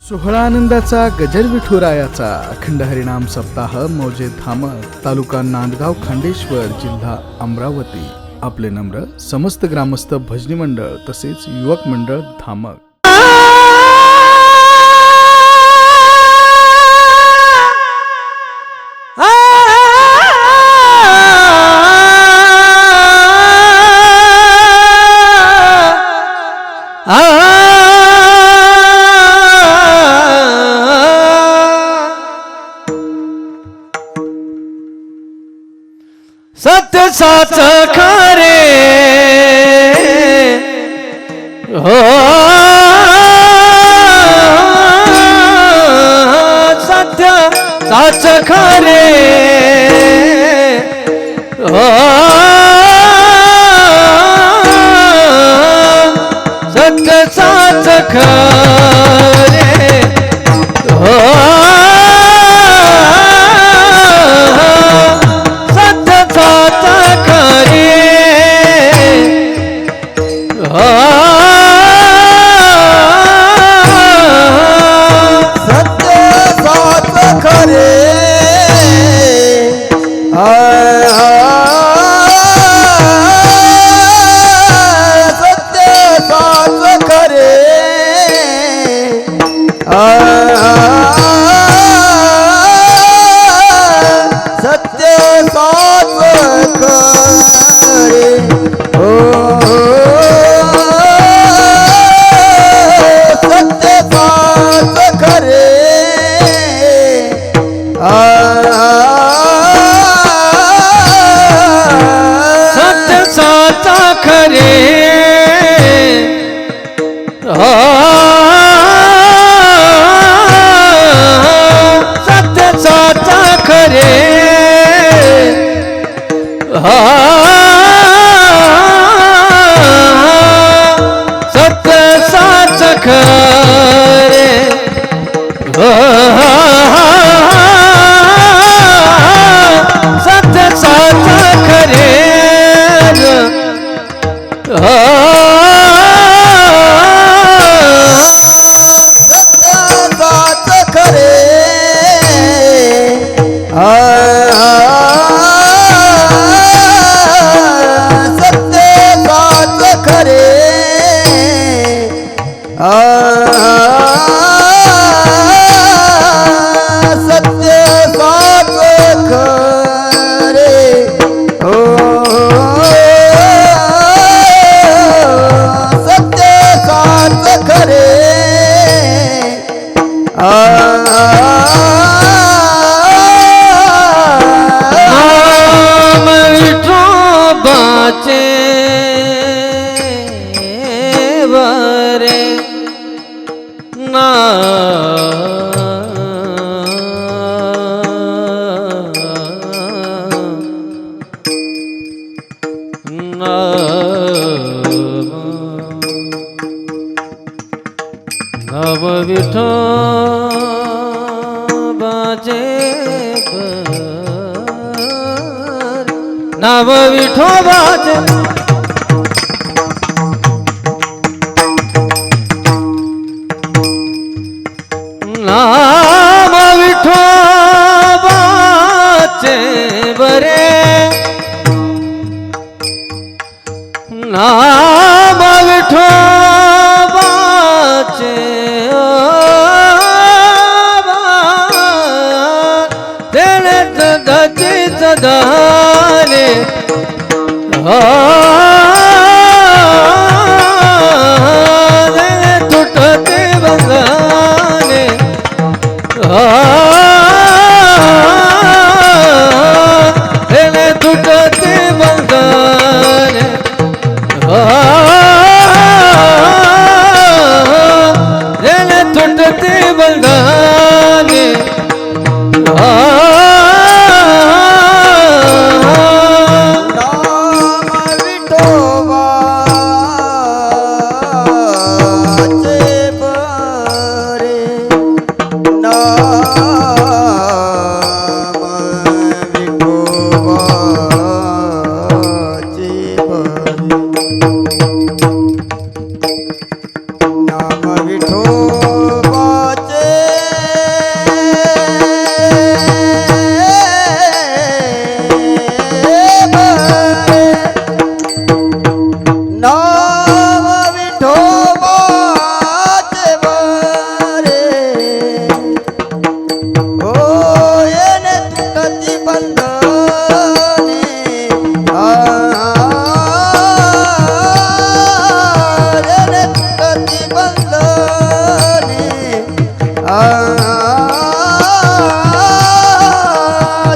सोहळा आनंदाचा गजर विठुरायाचा अखंड हरिनाम सप्ताह मौजे धामक तालुका नांदगाव खांडेश्वर जिल्हा अमरावती. आपले नम्र समस्त ग्रामस्थ भजनी मंडळ तसेच युवक मंडळ धामक. सत्य साच खरे हो सत्य साच खरे हो सत्य साच खरे हो नव विठोबाचे नव विठोबाचे नाम विठोबाचे बरे नाम विठोबाचे तेने दतीच दाले तुटते बंगाने तेने तुटते बंगाने तेने तुटते बंगाने नाम विठोबाचे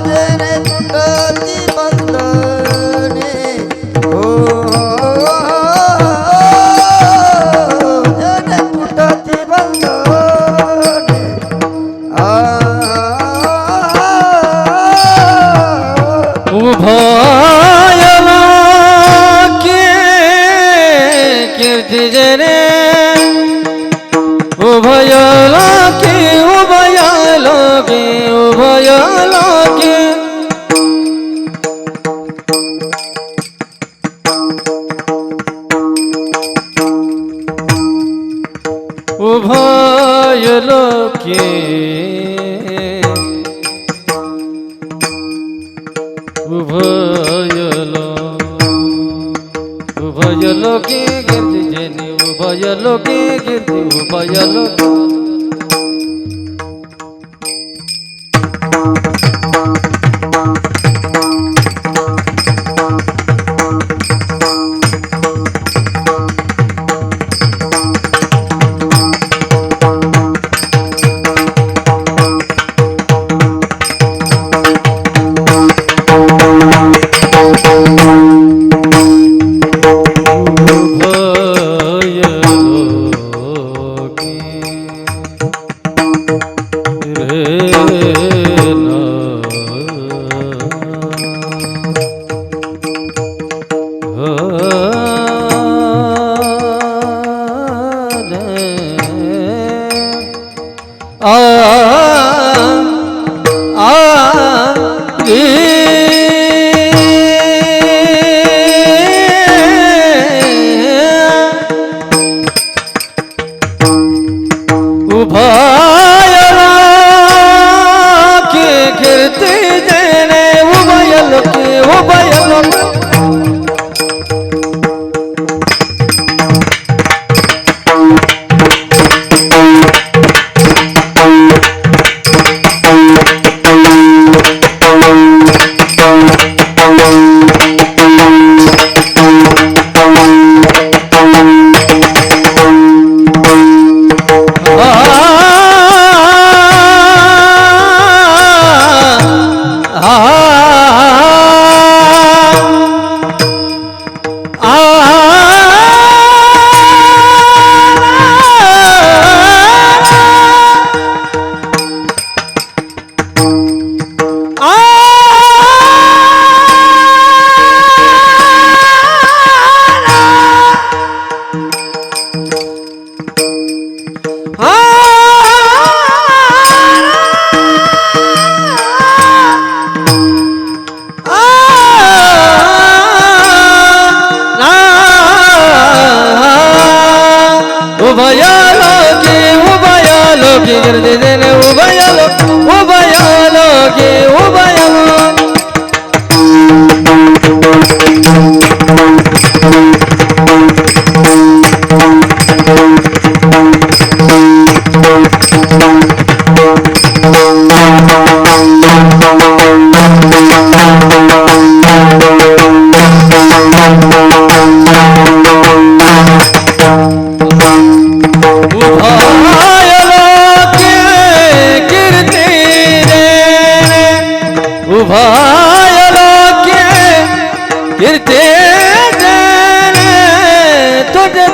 जने तुटती बंधने हो जने तुटती बंधने उभयला कीर्ती जने उभयला की उभयला की उभयलो की कीर्ती जने उभयलो की कीर्ती उभयलो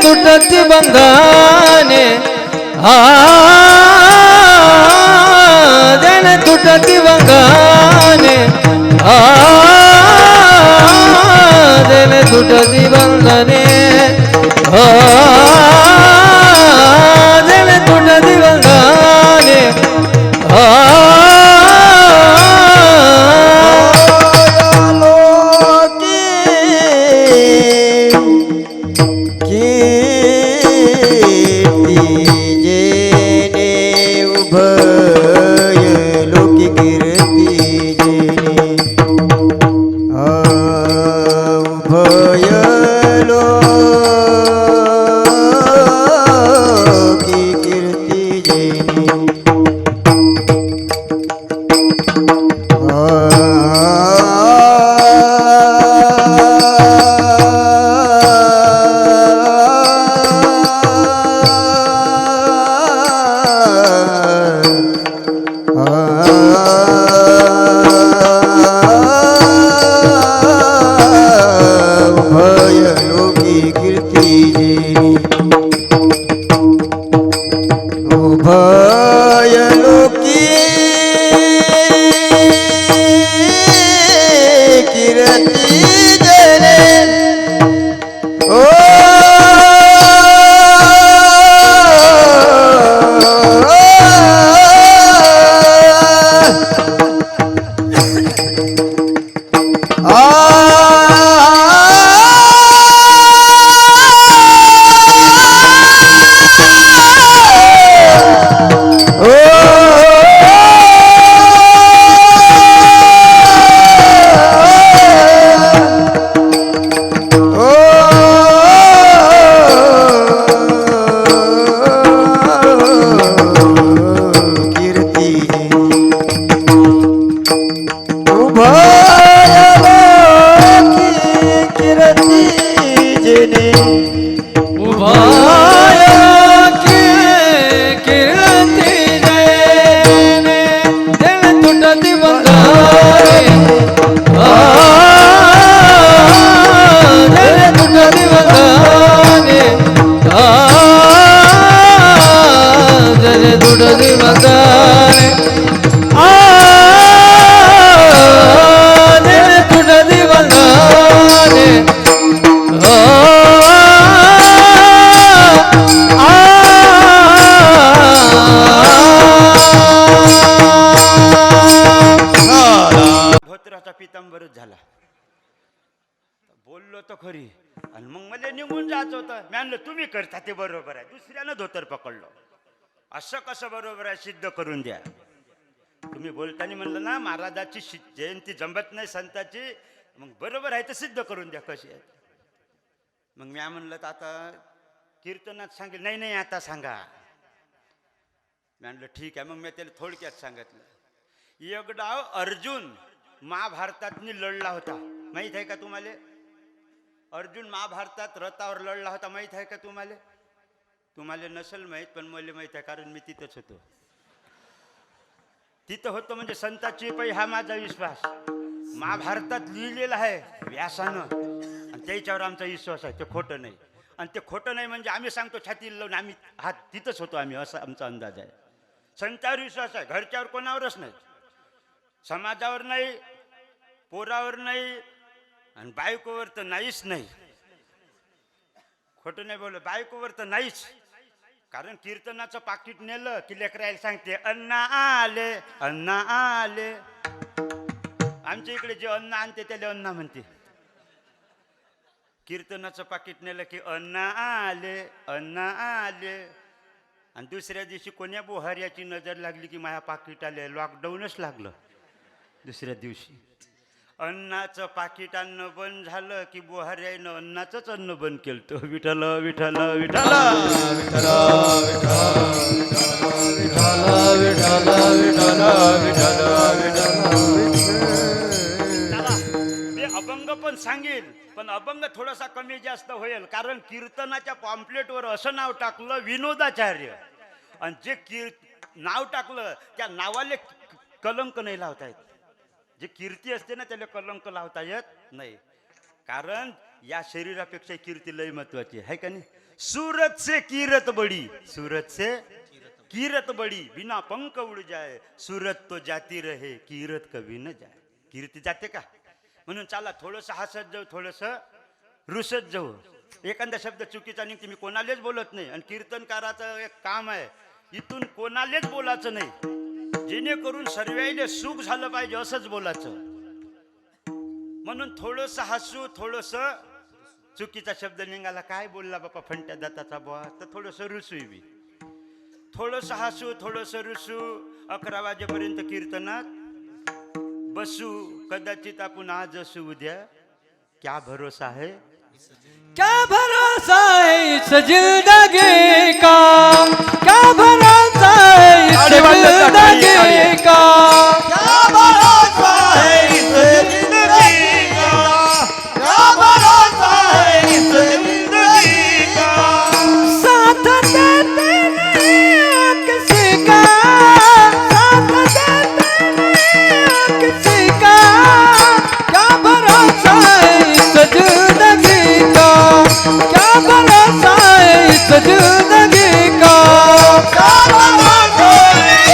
तुटती बंधने जने तुटती बंधने जने तुटती बंधने जने तुटती बंधने उभयलोकी कीर्ती जने ओ पितांबरच झाला. बोललो तर खरी आणि मग मला निघून जायचं होतं. मी म्हणलं तुम्ही करता ते बरोबर आहे, दुसऱ्यानं धोतर पकडलो. असं कसं बरोबर आहे, सिद्ध करून द्या. तुम्ही बोलताना म्हणलं ना महाराजाची जयंती जमत नाही संताची, मग बरोबर आहे तर सिद्ध करून द्या कशी आहे. मग मी म्हणलं तर आता कीर्तनात सांगेल. नाही नाही आता सांगा. मी म्हणलं ठीक आहे. मग मी त्याला थोडक्यात सांगितलं. एक डाव अर्जुन महाभारतातनी लढला होता, माहित आहे का तुम्हाला? अर्जुन महाभारतात रथावर लढला होता, माहित आहे का तुम्हाला? तुम्हाला नसेल माहीत, पण मला माहीत आहे, कारण मी तिथंच होतो. तिथं होतो म्हणजे संताची पै हा माझा विश्वास. महाभारतात लिहिलेला आहे व्यासानं आणि त्याच्यावर आमचा विश्वास आहे. ते खोटं नाही. आणि ते खोटं नाही म्हणजे आम्ही सांगतो छातीला लावून आम्ही हा तिथंच होतो आम्ही, असा आमचा अंदाज आहे. संतावर विश्वास आहे, घरच्यावर कोणावरच नाही, समाजावर नाही, पोरावर नाही आणि बायकोवर तर नाहीच नाही. खोटं नाही बोललं, बायकोवर तर नाहीच. कारण कीर्तनाचं पाकिट नेलं की लेकरायला सांगते अण्णा आले अण्णा आले. आमच्या इकडे जे अन्न आणते त्याला अण्णा म्हणते. कीर्तनाचं पाकिट नेलं की अण्णा आले अण्णा आले. आणि दुसऱ्या दिवशी कोण्या बोहार्याची नजर लागली की माझ्या पाकिट आले. लॉकडाऊनच लागलं. दुसऱ्या दिवशी अन्नाचं पाकिट अन्न बंद झालं की बोहार्यानं अन्नाचंच अन्न बंद केलं. तो विठ्ठल विठ्ठल विठ्ठल मी अभंग पण सांगेल, पण अभंग थोडासा कमी जास्त होईल. कारण कीर्तनाच्या पॉम्पलेटवर असं नाव टाकलं विनोदाचार्य, आणि जे नाव टाकलं त्या नावाले कलंक नाही लावता येत. जे कीर्ती असते ना त्याला कलंक लावता येत नाही. कारण या शरीरापेक्षा कीर्ती लय महत्वाची आहे का नाही? सूरत से कीरत बडी, सूरत से कीरत बडी, बिना पंख उड़ जाए, सूरत तो जाती रहे, कीरत कभी न जाए. कीर्ती जाते का? म्हणून चला थोडंसं हसत जाऊ, थोडंसं रुसत जाऊ. एखादा शब्द चुकीचा निघते, मी कोणालाच बोलत नाही. आणि कीर्तनकाराचं एक काम आहे, इथून कोणालाच बोलायचं नाही, जेणेकरून सर्वांना सुख झालं पाहिजे असंच बोलायचं. म्हणून थोडंसं हसू, थोडंसं चुकीचा शब्द निघाला, काय बोलला बापा फंट्या दाताचा बुवा, तर थोडंसं रुसू बी. थोडंसं हसू, थोडंसं रुसू. 11 वाजेपर्यंत कीर्तनात बसू. कदाचित आपण आज असू, उद्या क्या भरोसा है, क्या भरोसा है इस जिंदगी का, क्या भरोसा है इस जिंदगी का, क्या भरोसा है इस जिंदगी का, क्या भरोसा है इस जिंदगी का. साथ देते नहीं किसी का, साथ देते नहीं किसी का, क्या भरोसा है इस जिंदगी का, क्या भरोसा है इस जिंदगी का, क्या भरोसा है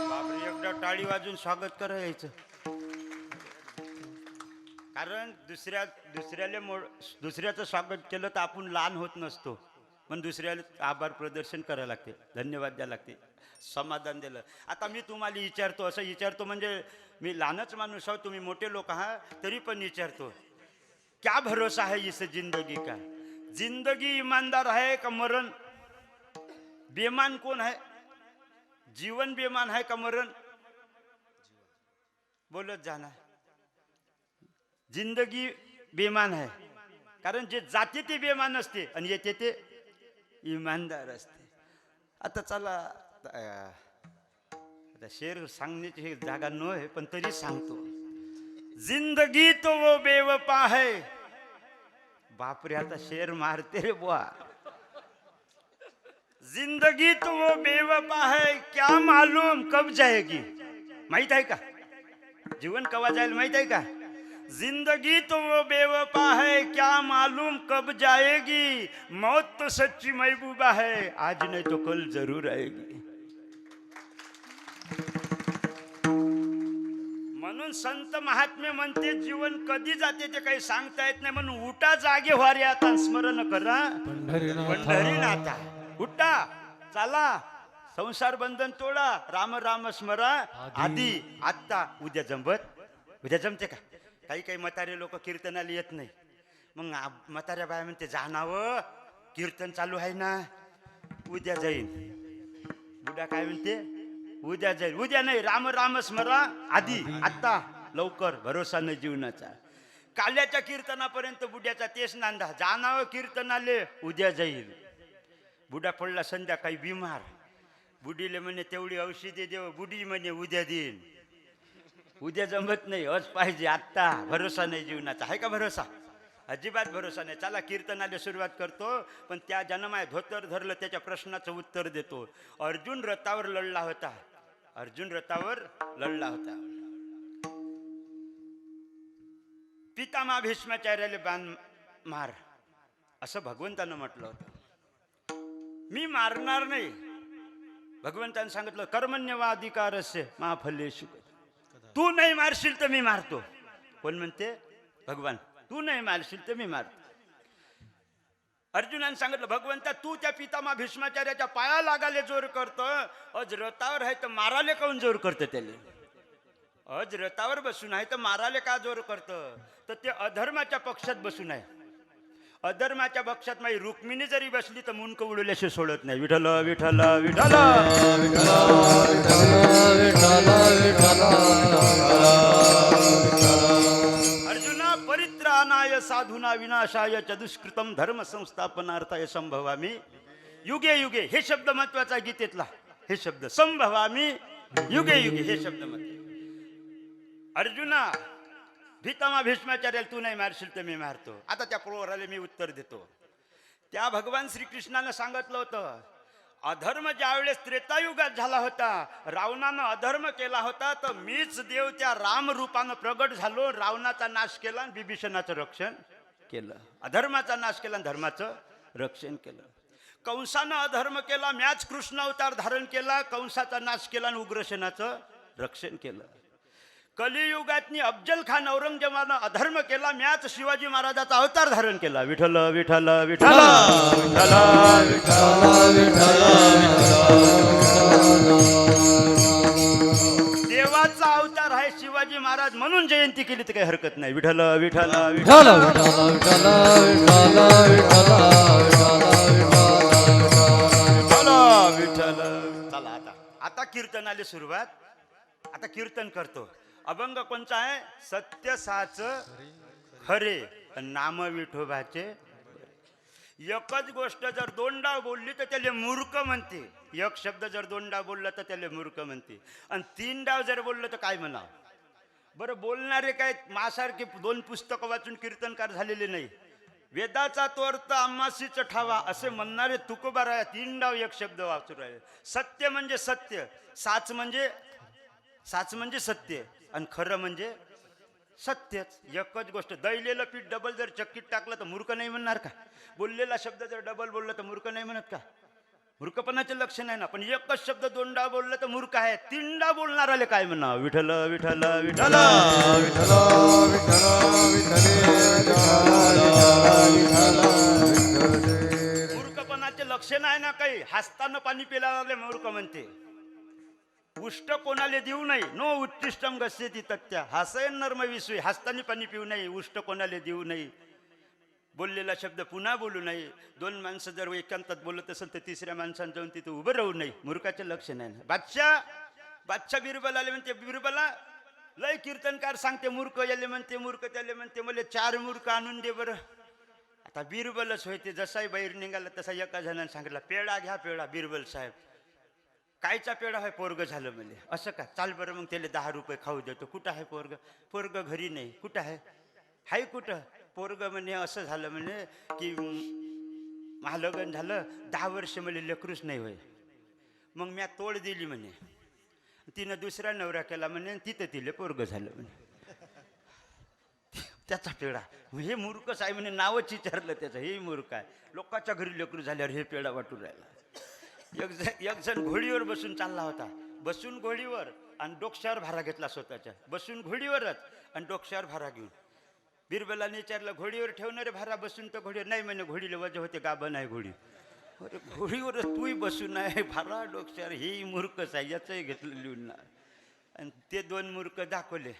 बापरे, एकदा टाळी वाजून स्वागत करायचं. कारण दुसऱ्याचं स्वागत केलं तर आपण लहान होत नसतो, पण दुसऱ्याला आभार प्रदर्शन करायला लागते, धन्यवाद द्यायला लागते, समाधान दिलं. आता मी तुम्हाला विचारतो, असं विचारतो म्हणजे मी लहानच माणूस आहो, तुम्ही मोठे लोक आहात, तरी पण विचारतो, क्या भरोसा है इस जिंदगी का? जिंदगी ईमानदार है का मरण? बेमान कौन है? जीवन बेमान है का मरण? बोलत जाना. जिंदगी बेमान आहे, कारण जे जाते ते बेमान असते आणि येते ते इमानदार असते. आता चला, आता शेर सांगण्याची ही जागा न आहे, पण तरी सांगतो. जिंदगी तो वो बेवफा है. बापरे, आता शेर मारते रे बुआ. जिंदगी तो वो बेवफा है, क्या मालूम कब जाएगी. माहित आहे का जीवन कवा जाईल, माहित आहे का? जिंदगी तो वो बेवफा है, क्या मालूम कब जाएगी. मौत तो सच्ची महबूबा है, आज नहीं तो कल जरूर आएगी. म्हणून संत महात्मे म्हणते जीवन कधी जाते ते काही सांगता येत नाही, म्हणून उठा जागे व्हा रे आता, स्मरण करा पंढरीनाथा. उठा, चला, संसार बंधन तोडा, राम राम स्मरा आधी आत्ता. उद्या जमते का? काही म्हातारे लोक कीर्तनाला येत नाही, मग म्हाताऱ्या बाया म्हणते जाणावं, कीर्तन चालू आहे ना, उद्या जाईन. बुडा काय म्हणते, उद्या जाईल. उद्या नाही, राम राम स्मरा आधी आत्ता, लवकर, भरोसा नाही जीवनाचा. काल्याच्या कीर्तनापर्यंत बुड्याचा तेच नांदा, जाणावं कीर्तनाले, उद्या जाईल. बुडा पडला संध्याकाळी बिमार, बुडीले म्हणे तेवढी औषधी देव, बुडी म्हणे उद्या देईन. उद्या जमत नाही, आज पाहिजे आत्ता. भरोसा नाही जीवनाचा, आहे का भरोसा? अजिबात भरोसा नाही. चला कीर्तनाला सुरुवात करतो, पण त्या जन्माय धोतर धरलं त्याच्या प्रश्नाचं उत्तर देतो. अर्जुन रथावर लढला होता, पितामह भीष्माचार्याला बाण मार असं भगवंतानं म्हटलं होतं. मी मारणार नाही. भगवंतानं सांगितलं कर्मण्यवाधिकारस्य मा फलेषु. तू नाही मारशील तर मी मारतो. कोण म्हणते? भगवान. तू नाही मारशील तर मी मारतो. अर्जुनाने सांगितलं भगवंता तू त्या पितामह भीष्माचार्याच्या पाया लागाले जोर करतो, अज रथावर आहे तर माराले काऊन जोर करतं त्याले? अज रथावर बसून आहे तर माराले का जोर करतं? तर ते अधर्माच्या पक्षात बसून आहे. अधर्माच्या पक्षात माझी रुक्मिणी जरी बसली तर मुंडक उडवल्याशिवाय सोडत नाही. विठ्ठल विठ्ठल विठ्ठल अर्जुना परित्राणाय साधूना विनाशाय च दुष्कृतम धर्म संस्थापनार्थाय संभवामी युगे युगे. हे शब्द महत्वाचा गीतेतला. हे शब्द संभवामी युगे युगे हे शब्द महत्वाचे. अर्जुना पितामह भीष्माचार्याला तू नाही मारशील तर मी मारतो. आता त्या पोराला मी उत्तर देतो. त्या भगवान श्रीकृष्णानं सांगितलं होतं अधर्म ज्यावेळेस त्रेतायुगात झाला होता, रावणानं अधर्म केला होता, तर मीच देव त्या राम रूपानं प्रगट झालो, रावणाचा नाश केला आणि बिभीषणाचं रक्षण केलं. अधर्माचा नाश केला आणि धर्माचं रक्षण केलं. कंसानं अधर्म केला, म्याच कृष्ण अवतार धारण केला, कंसाचा नाश केला आणि उग्रसेनाचं रक्षण केलं. कलियुगातनी अफजल खान औरंगजेबानं अधर्म केला, म्याच शिवाजी महाराजाचा अवतार धारण केला. विठ्ठल विठ्ठल विठ्ठल देवाचा अवतार आहे शिवाजी महाराज, म्हणून जयंती केली तर काही हरकत नाही. विठ्ठल विठ्ठल विठ्ठल विठ्ठल. चला आता कीर्तनाला सुरुवात. आता कीर्तन करतो. अभंग कोणचा आहे? सत्य साच खरे नाम विठोबाचे. एकच गोष्ट जर दोनदा बोलली तर त्याला मूर्ख म्हणते. एक शब्द जर दोनदा बोलला तर त्याला मूर्ख म्हणते. आणि तीन डाव जर बोललं तर काय म्हणा बरं? बोलणारे काय मासारखे दोन पुस्तकं वाचून कीर्तनकार झालेले नाही. वेदाचा तो अर्थ आम्हासीच ठावा असे म्हणणारे तुकोबा राया तीन डाव एक शब्द वाचून राहिले. सत्य म्हणजे सत्य, साच म्हणजे सत्य, आणि खरं म्हणजे सत्यच. एकच गोष्ट. दैलेलं पीठ डबल जर चक्कीत टाकलं तर मूर्ख नाही म्हणणार का? बोललेला शब्द जर डबल बोलला तर मूर्ख नाही म्हणत का? मूर्खपणाचे लक्षण आहे ना. पण एकच शब्द दोनदा बोललं तर मूर्ख आहे. तीनदा बोलणाराले काय म्हणा, विठ्ठल विठ्ठल विठ्ठल. मूर्खपणाचे लक्षण आहे ना काही. हसताना पाणी पिला लागले मूर्ख म्हणते. उष्ट कोणाला देऊ नये, नो उत्तिष्टम गस्यती तत्त्या. हसयन नर्म विसुई, हसताना पाणी पिऊ नये, उष्ट कोणाला देऊ नये. बोललेला शब्द पुन्हा बोलू नये. दोन माणसं जर एकांतात बोलत असेल तर तिसऱ्या माणसानं जाऊन तिथं उभं राहू नये. मूर्खाचे लक्षण आहे ना. बादशाह बिरबल आले म्हणते, बिरबला लय कीर्तनकार सांगते मूर्ख याले म्हणते, मूर्ख त्याले म्हणते, मला 4 मूर्ख आणून दे बरं. आता बिरबलच होते. जसाही बाहेर निघाला तसा एका जणांनी सांगितलं, पेढा घ्या पेढा. बिरबल साहेब, कायचा पेढा आहे, पोरग झालं म्हणजे. असं का, चाल बरं मग त्याला 10 रुपये खाऊ देतो. कुठं आहे पोरग? पोरग घरी नाही. कुठं आहे? हाय कुठं? पोरग म्हणे असं झालं म्हणे की महालग्न झालं, 10 वर्ष मला लेकरूच नाही होय. मग म्या तोड दिली म्हणे. तिनं दुसरा नवरा केला म्हणे, तिथं तिले पोरग झालं म्हणे. त्याचा पेढा. हे मूर्खच आहे म्हणे. नावच विचारलं त्याचं, हे मूर्ख आहे. लोकांच्या घरी लेकरू झाल्यावर हे पेढा वाटून राहिला. एक जण घोडीवर बसून चालला होता. बसून घोडीवर आणि डोक्यावर भारा घेतला स्वतःच्या. बसून घोडीवरच आणि डोक्यावर भारा घेऊन. बिरबलाने विचारलं, घोडीवर ठेवणारे भारा बसून तर घोडीवर नाही म्हणे. घोडीला वजह होते, गाभण आहे घोडी. अरे घोडीवरच तूही बसून आहे, भारा डोक्यावर. हेही मूर्खच आहे, याचंही घेतलं लिहून ना. आणि ते 2 मूर्ख दाखवले.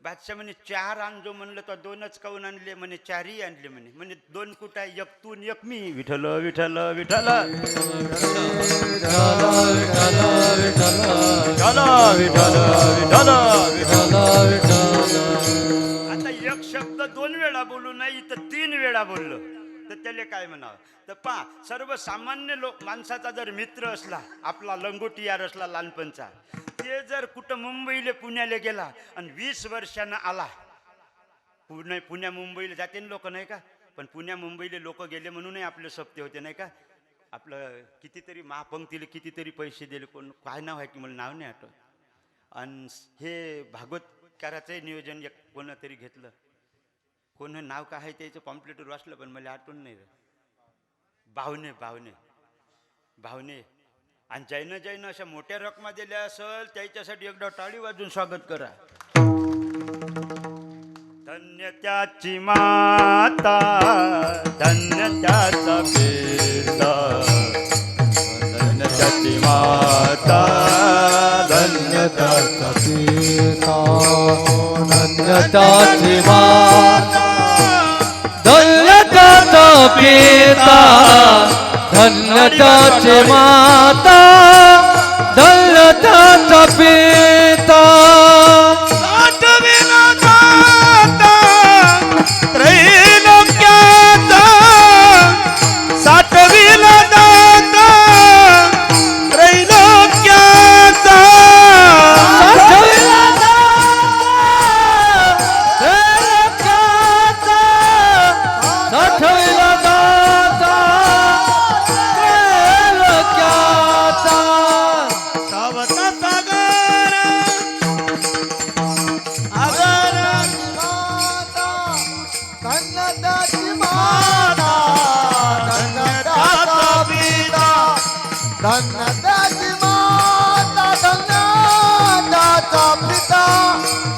बादशाह म्हणे 4 आणजो म्हणलं तर 2च काऊन आणले म्हणे. 4ही आणले म्हणे. म्हणे 2 कुठं आहे? एक तू एक मी. विठ्ठल विठ्ठल विठ्ठल आता एक शब्द 2 वेळा बोलू नाही तर 3 वेळा बोललो तर त्याला काय म्हणावं? तर पा सर्वसामान्य माणसाचा जर मित्र असला, आपला लंगोटी यार असला लहानपणचा, ते जर कुठं मुंबईला पुण्याला गेला आणि 20 वर्षानं आला. पुण्या मुंबईला जाते ना लोक, नाही का? पण पुण्या मुंबईला लोक गेले म्हणूनही आपले सप्ते होते, नाही का? आपलं कितीतरी महापंक्तीला कितीतरी पैसे दिले. कोण काय नाव आहे की मला नाव नाही आठवत. आणि हे भागवतकाराचंही नियोजन एक कोणा तरी घेतलं. कोण नाव काय आहे त्याचं पॉम्प्लेटवर वाचलं पण मला आठवण नाही. भावने भावने भावने. आणि जैन अशा मोठ्या रकमा दिल्या असेल त्याच्यासाठी एकदा टाळी वाजून स्वागत करा. धन्य त्याची माता, धन्य त्याचा पिता, धन्य त्याची माता, धन्य त्याचा पिता, धन्य त्याची माता, धन्य त्याचा पिता, धन्य त्याची माता, धन्य त्याचा पिता. साठविला जाता त्रैलोक्याचा, साठविला जाता त्रैलोक्याचा, साठविला त्रैलोक्याचा, साठविला जाता त्रैलोक्याचा. सावता सागर आगर धन्यदाची माता, धन्यदाचा पिता, धन्यदाची माता, धन्यदाचा पिता,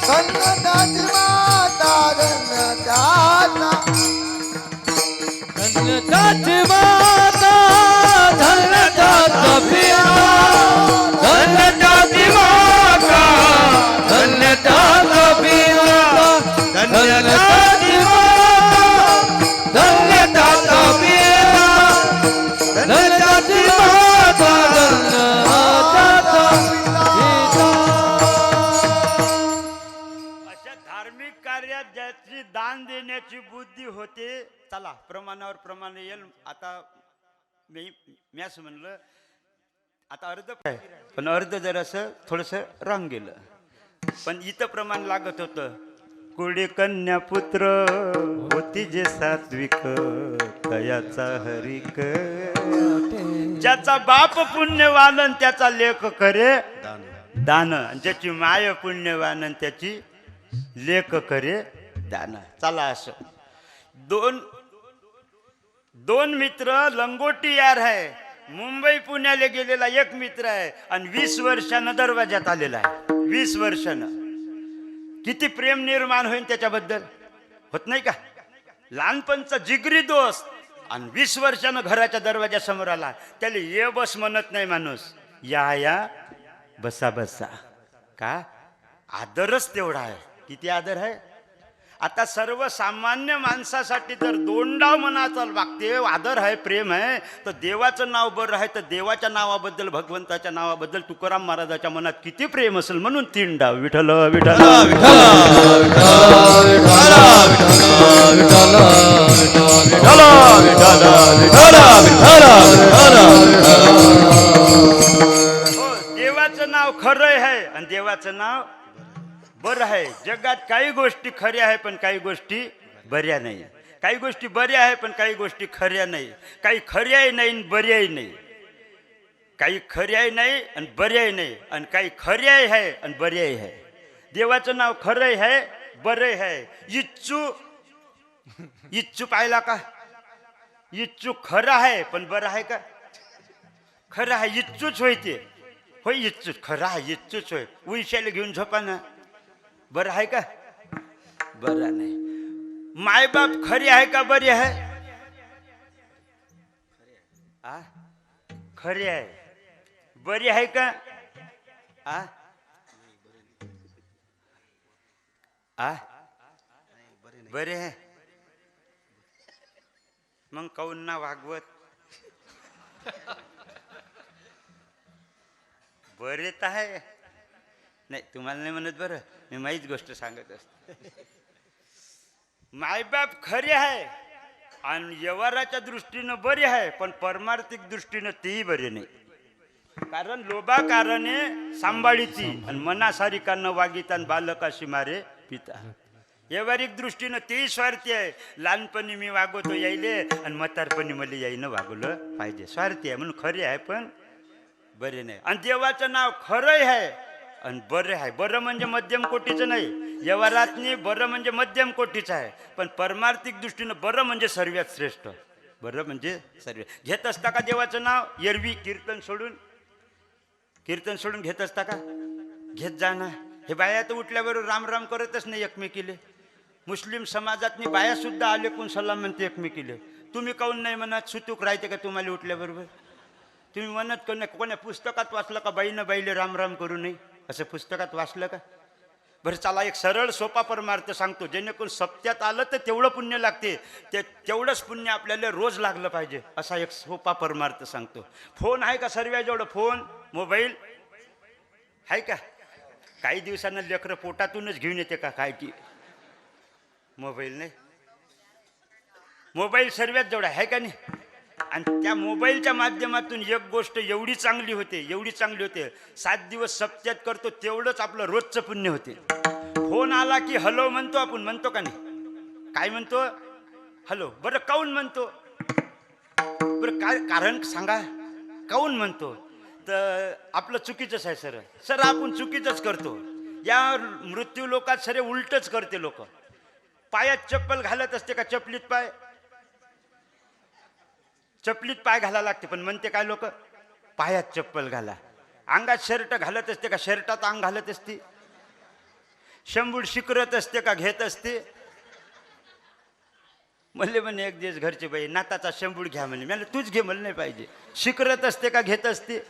धन्यदाची माता, धन्यदाचा. धन्य त्याची माता, धन्य त्याचा पिता, धन्य त्याची माता, धन्य त्याचा पिता, धन्य त्याची माता, धन्य त्याचा पिता, धन्य त्याची माता, धन्य त्याचा पिता. अशा धार्मिक कार्यात ज्याची दान देण्याची बुद्धी होते. चला प्रमाणावर प्रमाण येईल. आता मी असं म्हणलं आता अर्ध पण अर्ध जर असं थोडंसं रांग गेलं. पण इथं प्रमाण लागत होतं. कुडी कन्या पुत्र होती जे सात्विक, तयाचा हरिक, ज्याचा बाप पुण्यवान आणि त्याचा लेख करे दान, ज्याची माय पुण्यवान आणि त्याची लेख करे दान. चला असं दोन मित्र लंगोटी यार आहे मुंबई पुण्याला गेलेला एक मित्र आहे आणि 20 वर्षानं दरवाजात आलेला आहे. 20 वर्षानं किती प्रेम निर्माण होईल त्याच्याबद्दल, होत नाही का? लहानपणचा जिगरी दोस्त आणि 20 वर्षानं घराच्या दरवाजासमोर आला, त्याला ये बस म्हणत नाही माणूस, या बसा बसा. का? आदरच तेवढा आहे. किती आदर आहे. आता सर्वसामान्य माणसासाठी जर 2 डाव म्हणायचा वागते, आदर आहे, प्रेम आहे, तर देवाचं नाव बरं आहे, तर देवाच्या नावाबद्दल, भगवंताच्या नावाबद्दल तुकाराम महाराजाच्या मनात किती प्रेम असेल म्हणून 3 डाव. विठ्ठल विठ्ठल हो, देवाचं नाव खरं आहे आणि देवाचं नाव बरं आहे. जगात काही गोष्टी खऱ्या आहे पण काही गोष्टी बऱ्या नाही. काही गोष्टी बऱ्या आहे पण काही गोष्टी खऱ्या नाही. काही खऱ्याही नाही आणि बऱ्याही नाही. काही खऱ्याही नाही आणि बऱ्याही नाही आणि काही खऱ्याही आहे आणि बऱ्याही आहे. देवाचं नाव खरंही आहे, बरंही आहे. इच्चू पाहिला का? इच्चू खरं आहे पण बरं आहे का? खरं आहे, इच्चूच होय ते. होय इच्चू खरं आहे, इच्चूच होय. उंशाला घेऊन झोपा ना, बरं आहे का? बरं नाही. मायबाप खरी आहे का बरी आहे? खरी आहे. बरी आहे का? बरे आहे. मग काऊन ना वागवत? बरे तर आहे. नाही तुम्हाला नाही म्हणत, बरं मी माहीच गोष्ट सांगत असतो. मायबाप खरे आहे आणि व्यवहाराच्या दृष्टीनं बरे आहे पण परमार्थिक दृष्टीनं तेही बरे नाही. कारण लोभाकारणे सांभाळीची आणि मनासारी कानं वागिता बालकाशी मारे पिता. व्यवहारिक दृष्टीनं तेही स्वार्थी आहे. लहानपणी मी वागवतो यायले आणि म्हातारपणी मला याईनं वागवलं पाहिजे, स्वार्थी आहे म्हणून खरे आहे पण बरे नाही. आणि देवाचं नाव खरंही आहे आणि बरं आहे. बरं म्हणजे मध्यम कोटीचं नाही. व्यवहारातनी बरं म्हणजे मध्यम कोटीचं आहे पण परमार्थिक दृष्टीनं बरं म्हणजे सर्वात श्रेष्ठ. बरं म्हणजे सर्व. घेत असता का देवाचं नाव? एरवी कीर्तन सोडून घेत असता का? घेत जा ना. हे बाया तर उठल्याबरोबर राम राम करतच नाही एकमेकीले. मुस्लिम समाजातनी बाया सुद्धा आले कोण सलाम म्हणते एकमेकीले. तुम्ही काऊन नाही म्हणत? सुतूक राहते का तुम्हाला उठल्याबरोबर? तुम्ही म्हणत कोण नाही? कोण्या पुस्तकात वाचलं का बाईनं बाईले राम राम करू नये असं पुस्तकात वाचलं का? बरं चला एक सरळ सोपा परमार्थ सांगतो, जेणेकरून सप्त्यात आलं तर तेवढं पुण्य लागते, तेवढंच पुण्य आपल्याला रोज लागलं पाहिजे असा एक सोपा परमार्थ सांगतो. फोन आहे का सर्वांजवळ? फोन, मोबाईल आहे का? काही दिवसांना लेकरं पोटातूनच घेऊन येते का काय की मोबाईल? नाही. मोबाईल सर्वात जवळ आहे का नाही? आणि त्या मोबाईलच्या माध्यमातून एक गोष्ट एवढी चांगली होते, 7 दिवस सप्त्यात करतो तेवढंच आपलं रोजचं पुण्य होते. फोन आला की हॅलो म्हणतो आपण, म्हणतो का नाही? काय म्हणतो? हॅलो. बरं काऊन म्हणतो? बरं काय कारण सांगा, काऊन म्हणतो? तर आपलं चुकीचंच आहे सर आपण चुकीचंच करतो. या मृत्यू लोकात सरे उलटच करते लोक. पायात चप्पल घालत असते का? चपलीत पाय घाला लागते पण म्हणते काय लोक? पायात चप्पल घाला. अंगात शर्ट घालत असते का? शर्टात अंग घालत असते. शंभूड शिकरत असते का? घेत असते. म्हणले म्हणे एक दिवस घरचे बाई, नाताचा शंभूड घ्या म्हणे. मला तूच घे म्हणलं नाही पाहिजे. शिकरत असते का? घेत असते.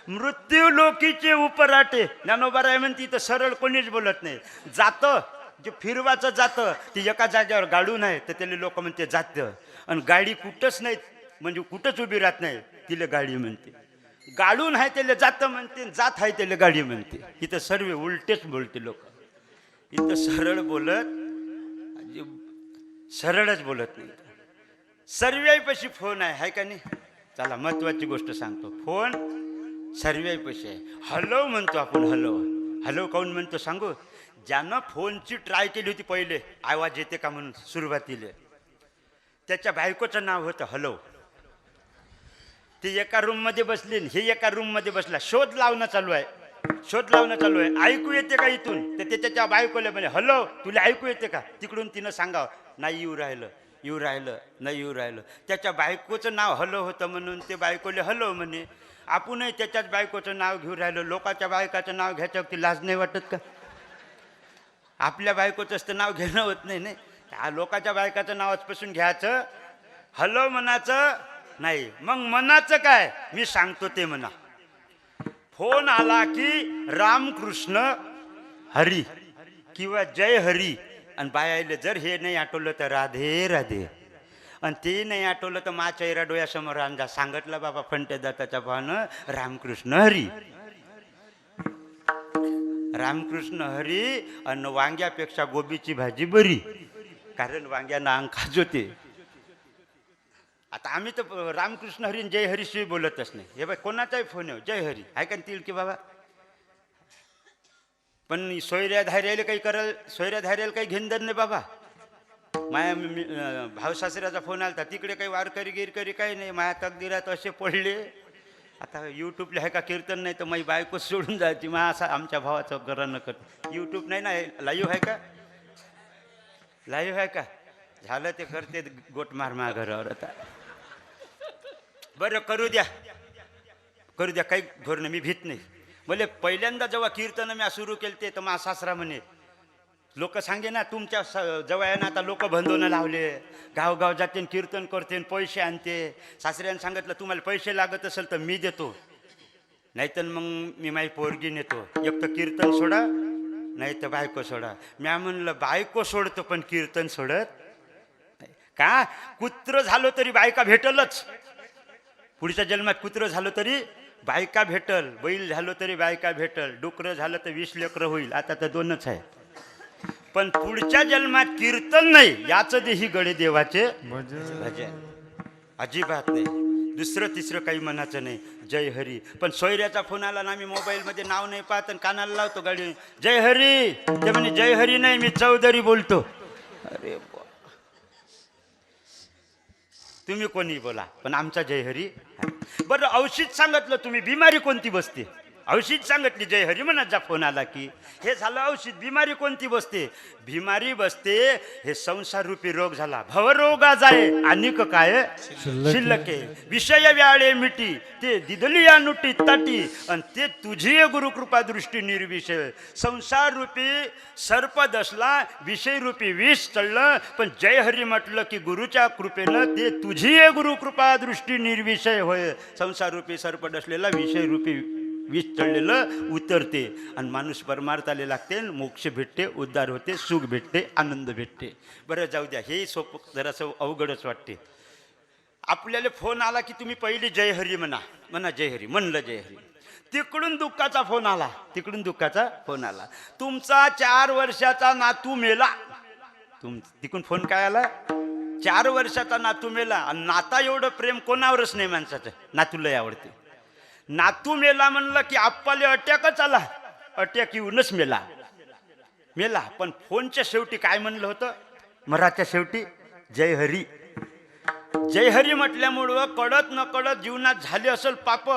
मृत्यू लोकीचे उपराटे ज्ञानोबाराय म्हणते तर सरळ कोणीच बोलत नाही. जातं जे फिरवाचं जातं ते एका जागेवर गाडून आहे तर त्याला लोक म्हणते जातं. आणि गाडी कुठंच नाही म्हणजे कुठंच उभी राहत नाही तिला गाडी म्हणते. गाडून आहे त्याला जातं म्हणते, जात आहे त्याला गाडी म्हणते. इथं सर्व उलटेच बोलते लोक. इथं सरळच बोलत नाही. सर्वांपाशी फोन आहे का नाही? चला महत्वाची गोष्ट सांगतो. फोन सर्वांपाशी आहे. हॅलो म्हणतो आपण. हॅलो काऊन म्हणतो सांगू? ज्यानं फोनची ट्राय केली होती पहिले आवाज येते का म्हणून सुरुवातीला, त्याच्या बायकोचं नाव होतं हॅलो. ती एका रूममध्ये बसली, हे एका रूममध्ये बसला. शोध लावणं चालू आहे. ऐकू येते का इथून? तर त्याच्या बायकोला म्हणे हॅलो तुला ऐकू येते का? तिकडून तिनं सांगावं नाही येऊ राहिलं. येऊ राहिलं नाही येऊ राहिलं. त्याच्या बायकोचं नाव हलो होतं म्हणून ते बायकोले हलो म्हणे. आपणही त्याच्याच बायकोचं नाव घेऊ राहिलो. लोकांच्या बायकाचं नाव घ्यायच्यावरती लाज नाही वाटत का? आपल्या बायकोचंच तर नाव घेणं होत नाही. नाही त्या लोकांच्या बायकाचं नाव आजपासून घ्यायचं, हलो म्हणाचं नाही. मग मनाचं काय मी सांगतो ते म्हणा. फोन आला की रामकृष्ण हरी किंवा जय हरी, आणि बायाले जर हे नाही आठवलं तर राधे राधे, आणि ते नाही आठवलं तर मा चेहरा डोळ्यासमोर आणजा. सांगितलं बाबा फंटे दाताच्या भावानं रामकृष्ण हरी. रामकृष्ण हरी आणि वांग्यापेक्षा गोबीची भाजी बरी, कारण वांग्याना अंग खाजोते. आता आम्ही तर रामकृष्ण हरी जय हरीशिवाय बोलतच नाही. हे बाय कोणाचाही फोन येऊ जय हरी आहे का तिल की बाबा. पण सोयऱ्या धार्याला काही कराल, सोयऱ्या धार्याला काही घेणदर नाही बाबा. माया भावसासऱ्याचा फोन आला तिकडे काही वारकरी गिरकरी काही नाही. माया तकदिरात असे पडले. आता यूट्यूबला आहे का कीर्तन नाही तर माझी बायको सोडून जायची. मा असा आमच्या भावाचं करा न कर. यूट्यूब नाही ना, लाईव्ह आहे का, लाईव्ह आहे का, झालं ते करते गोट मार मा घरावर. आता बरं करू द्या करू द्या, काही घोर नाही, मी भीत नाही. बोले पहिल्यांदा जेव्हा कीर्तन मी सुरू केलं ते तर मा सासरा म्हणे, लोक सांगे ना तुमच्या जवळ आहे ना आता लोक बंधवणं लावले, गावगाव जाते कीर्तन करते पैसे आणते. सासऱ्यानं सांगितलं तुम्हाला पैसे लागत असेल तर मी देतो, नाहीतर मग मी माझी पोरगी नेतो. एक तर कीर्तन सोडा नाही तर बायको सोडा. म्या म्हणलं बायको सोडतो पण कीर्तन सोडत का. कुत्र झालो तरी बायका भेटलच. पुढच्या जन्मात कुत्र झालो तरी बायका भेटल, बैल झालो तरी बायका भेटल, डुकरं झालं तर 20 लेकरं होईल. आता तर 2च आहे. पण पुढच्या जन्मात कीर्तन नाही, याचं दे ही गडे देवाचे भजन. अजिबात नाही, दुसरं तिसरं काही म्हणायचं नाही. जय हरी. पण सोयऱ्याचा फोन आला ना, मी मोबाईलमध्ये नाव नाही पाहत आणि कानाला लावतो गाडी, जय हरी. ते म्हणे जय हरी नाही मी चौधरी बोलतो. अरे तुम्ही कोणी बोला पण आमचा जय हरी. बरं औषध सांगितलं तुम्ही, बिमारी कोणती बसते, औषध सांगितली जय हरी म्हणत जा. फोन आला की हे झालं औषध. बिमारी कोणती बसते, बिमारी बसते हे संसार रूपी रोग झाला. भवरोगा जाय अनिक काय शिल्लक विषय व्याळे मिटी, ते दिदली या नुटी ताटी, आणि ते तुझी गुरुकृपा दृष्टी निर्विषय. संसार रूपी सर्प दसला, विषय रूपी विष चढलं, पण जय हरी म्हटलं की गुरुच्या कृपेनं ते तुझी गुरुकृपा दृष्टी निर्विषय होय. संसार रूपी सर्प दसलेला विषय रूपी विष चढलेलं उतरते आणि माणूस परमार्थाले लागते, मोक्ष भेटते, उद्धार होते, सुख भेटते, आनंद भेटते. बरं जाऊ द्या, हे सोपं जरासं अवघडच वाटते. आपल्याला फोन आला की तुम्ही पहिली जय हरी म्हणा, म्हणा जय हरी. म्हणलं जय हरी. तिकडून दुःखाचा फोन आला, तिकडून दुःखाचा फोन आला. तुमचा 4 वर्षाचा नातू मेला. तिकडून फोन काय आला, 4 वर्षाचा नातू मेला. आणि नाता एवढं प्रेम कोणावरच नाही माणसाचं, नातूला आवडते. नातू मेला म्हणलं की आप्पाले अटॅकच आला, अटॅक येऊनच मेला मेला. पण फोनच्या शेवटी काय म्हणलं होतं, मराच्या शेवटी जय हरी. जय हरी म्हटल्यामुळं कळत न कळत जीवनात झाले असेल पाप,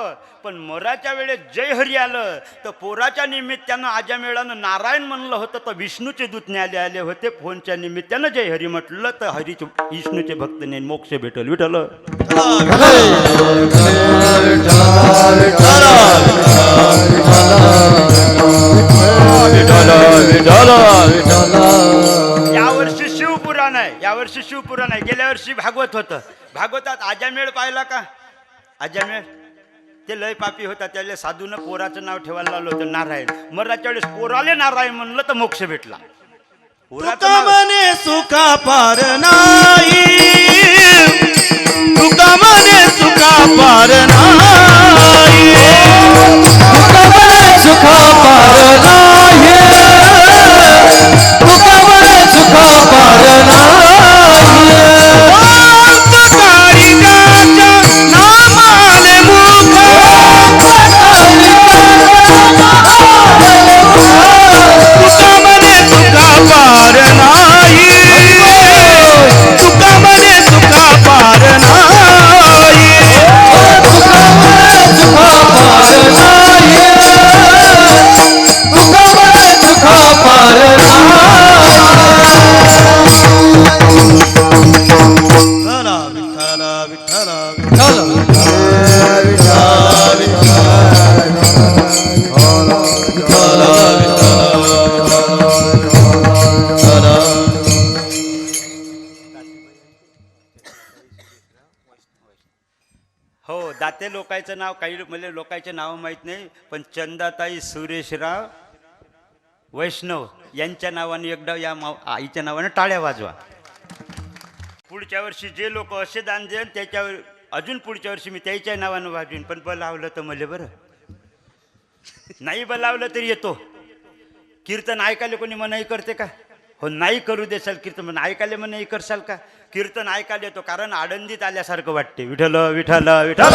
पण मराच्या वेळेस जय हरी आलं तर पोराच्या निमित्तानं आजामेळानं नारायण म्हणलं होतं तर विष्णूचे दूत न्यायालय आले होते. फोनच्या निमित्तानं जय हरी म्हटलं तर हरीचे विष्णूचे भक्तने मोक्ष भेटल. विठ्ठल यावर्षी शिवपुराण आहे, यावर्षी शिवपुराण आहे. गेल्या वर्षी भागवत होतं. भागवतात आजामेळ पाहिला का, आजामेळ ते लय पापी होता, त्याला साधूनं पोराचं नाव ठेवायला लावलं होतं नारायण. मराच्या वेळेस पोराले नारायण म्हणलं तर मोक्ष भेटला. तुका म्हणे सुखा पार नाही, तुका म्हणे सुखा पार नाही, तुका म्हणे सुखा पार नाही, तुका म्हणे सुखा पार नाही. तुकारिकाच्या नामाने मुख, तुका म्हणे सुखा पार नाही, तुका म्हणे सुखा पार नाही, तुका म्हणे सुखा काही मला लोकांचे नाव माहीत नाही, पण चंदाताई सुरेशराव वैष्णव यांच्या नावाने एकदा या आईच्या नावाने टाळ्या वाजवा. पुढच्या वर्षी जे लोक असे दान देन त्याच्यावर अजून पुढच्या वर्षी मी त्याच्या नावानं वाजवीन. पण बोलावलं तर मला बरं, नाही बोलावलं तरी येतो. कीर्तन ऐकायला कोणी मनाई करते का? हो, नाही करू देसाल कीर्तन, पण ऐकायला मनाई करसाल का? कीर्तन ऐकायला येतो, कारण आनंदीत आल्यासारखं वाटते. विठ्ठल विठ्ठल विठ्ठल.